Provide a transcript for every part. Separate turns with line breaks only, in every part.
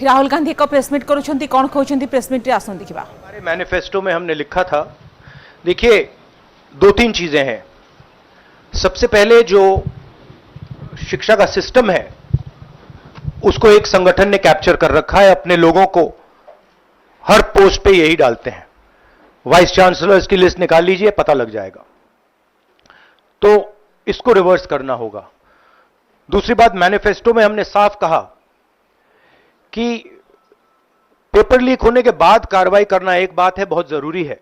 राहुल गांधी एक प्रेसमिट करुछंती कौन कहउछंती प्रेसमिट रे आसन देखिबा।
हमारे मैनिफेस्टो में हमने लिखा था, देखिए दो तीन चीजें हैं। सबसे पहले जो शिक्षा का सिस्टम है उसको एक संगठन ने कैप्चर कर रखा है, अपने लोगों को हर पोस्ट पे यही डालते हैं। वाइस चांसलर्स की लिस्ट निकाल लीजिए, पता लग जाएगा। तो इसको रिवर्स करना होगा। दूसरी बात, मैनिफेस्टो में हमने साफ कहा कि पेपर लीक होने के बाद कार्रवाई करना एक बात है, बहुत जरूरी है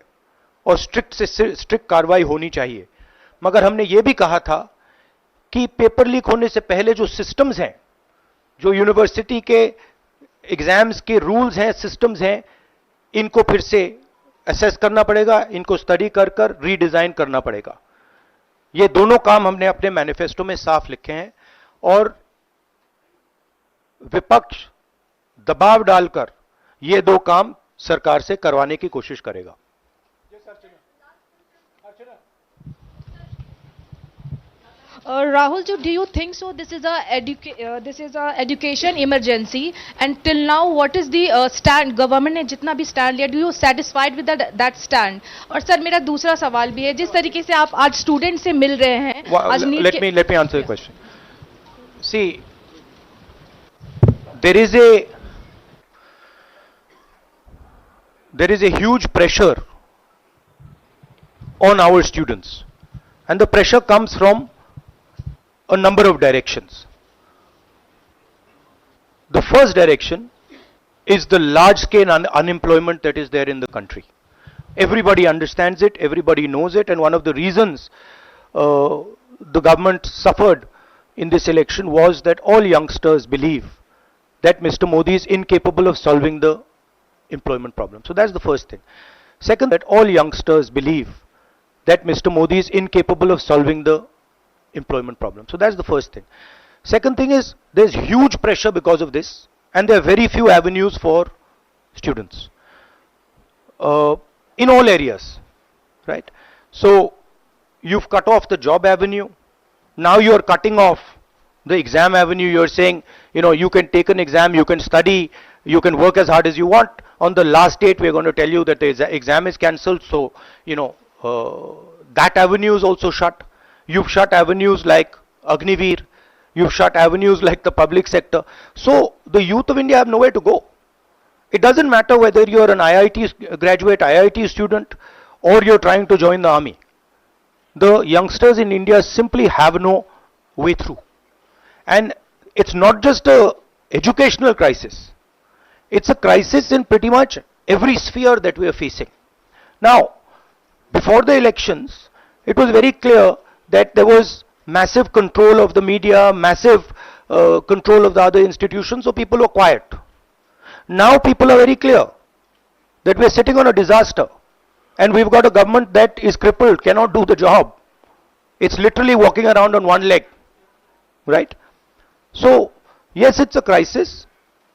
और स्ट्रिक्ट से स्ट्रिक्ट कार्रवाई होनी चाहिए, मगर हमने यह भी कहा था कि पेपर लीक होने से पहले जो सिस्टम्स हैं, जो यूनिवर्सिटी के एग्जाम्स के रूल्स हैं, सिस्टम्स हैं, इनको फिर से असेस करना पड़ेगा, इनको स्टडी कर कर रीडिजाइन करना पड़ेगा। ये दोनों काम हमने अपने मैनिफेस्टो में साफ लिखे हैं और विपक्ष दबाव डालकर ये दो काम सरकार से करवाने की कोशिश करेगा।
Rahul, do you think so? This is a education emergency, and till now, what is the stand? Government ने जितना भी stand लिया, do you satisfied with that stand? और सर मेरा दूसरा सवाल भी है, जिस तरीके से आप आज स्टूडेंट से मिल रहे हैं, आज
let me answer the question. See, there is a huge pressure on our students, and the pressure comes from a number of directions. The first direction is the large scale unemployment that is there in the country. Everybody understands it, everybody knows it, and one of the reasons the government suffered in this election was that all youngsters believe that Mr. Modi is incapable of solving the employment problem. So that's the first thing. Second, that all youngsters believe that Mr. Modi is incapable of solving the employment problem. So that's the first thing. Second thing is there's huge pressure because of this, and there are very few avenues for students in all areas, right? So you've cut off the job avenue. Now you're cutting off the exam avenue. You're saying, you can take an exam, you can study, you can work as hard as you want. On the last date, we're going to tell you that the exam is cancelled. So, that avenue is also shut. You've shut avenues like Agniveer. You've shut avenues like the public sector. So the youth of India have nowhere to go. It doesn't matter whether you're an IIT graduate, IIT student, or you're trying to join the army. The youngsters in India simply have no way through. And it's not just a educational crisis. It's a crisis in pretty much every sphere that we are facing. Now, before the elections, it was very clear that there was massive control of the media, massive control of the other institutions, so people were quiet. Now people are very clear that we are sitting on a disaster, and we've got a government that is crippled, cannot do the job. It's literally walking around on one leg, right? So, yes, it's a crisis.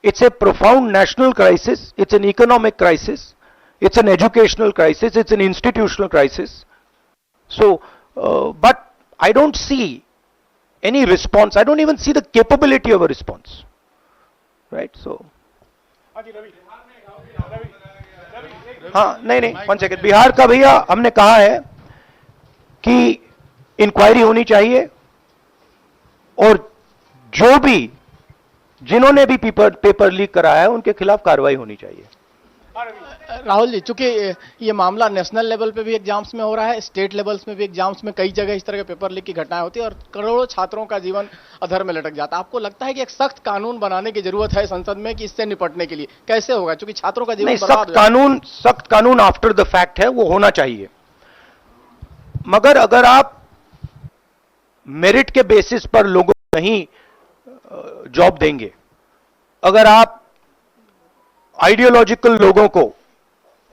It's a profound national crisis. It's an economic crisis. It's an educational crisis. It's an institutional crisis. So, but I don't see any response. I don't even see the capability of a response, right? So, हाँ नहीं 1 second, Bihar का भैया हमने कहा है कि inquiry होनी चाहिए और जो भी जिन्होंने भी पेपर लीक कराया है उनके खिलाफ कार्रवाई होनी चाहिए।
राहुल जी, चूंकि ये मामला नेशनल लेवल पे भी एग्जाम्स में हो रहा है, स्टेट लेवल्स में भी एग्जाम्स में कई जगह इस तरह के पेपर लीक की घटनाएं होती है और करोड़ों छात्रों का जीवन अधर में लटक जाता है। आपको लगता है कि एक सख्त कानून बनाने की जरूरत है संसद में कि इससे निपटने के लिए? कैसे होगा, क्योंकि छात्रों का जीवन
सख्त कानून आफ्टर द फैक्ट है, वो होना चाहिए, मगर अगर आप मेरिट के बेसिस पर लोगों को नहीं जॉब देंगे, अगर आप आइडियोलॉजिकल लोगों को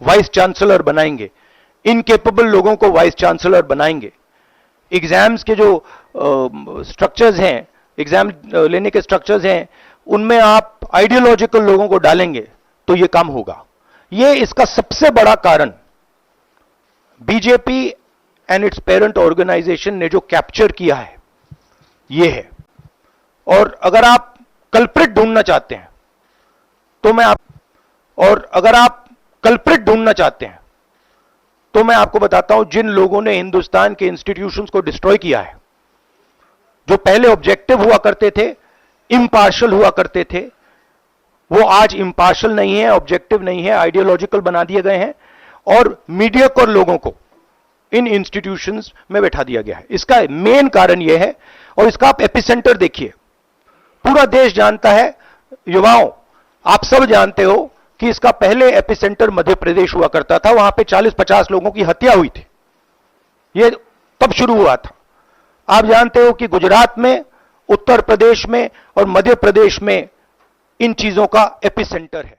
वाइस चांसलर बनाएंगे, इनकेपेबल लोगों को वाइस चांसलर बनाएंगे, एग्जाम्स के जो स्ट्रक्चर्स हैं, एग्जाम लेने के स्ट्रक्चर्स हैं, उनमें आप आइडियोलॉजिकल लोगों को डालेंगे तो यह काम होगा। ये इसका सबसे बड़ा कारण BJP and its parent organisation ने जो कैप्चर किया है ये है। और अगर आप कल्प्रिट ढूंढना चाहते हैं तो मैं आप, और अगर आप कल्प्रिट ढूंढना चाहते हैं तो मैं आपको बताता हूं जिन लोगों ने हिंदुस्तान के इंस्टीट्यूशंस को डिस्ट्रॉय किया है, जो पहले ऑब्जेक्टिव हुआ करते थे, इम्पार्शल हुआ करते थे, वो आज इम्पार्शल नहीं है, ऑब्जेक्टिव नहीं है, आइडियोलॉजिकल बना दिए गए हैं और मीडियोकर लोगों को इन इंस्टीट्यूशंस में बैठा दिया गया है। इसका मेन कारण यह है, और इसका आप एपिसेंटर देखिए, पूरा देश जानता है, युवाओं आप सब जानते हो कि इसका पहले एपिसेंटर मध्य प्रदेश हुआ करता था, वहां पे 40-50 लोगों की हत्या हुई थी, ये तब शुरू हुआ था। आप जानते हो कि गुजरात में, उत्तर प्रदेश में और मध्य प्रदेश में इन चीजों का एपिसेंटर है।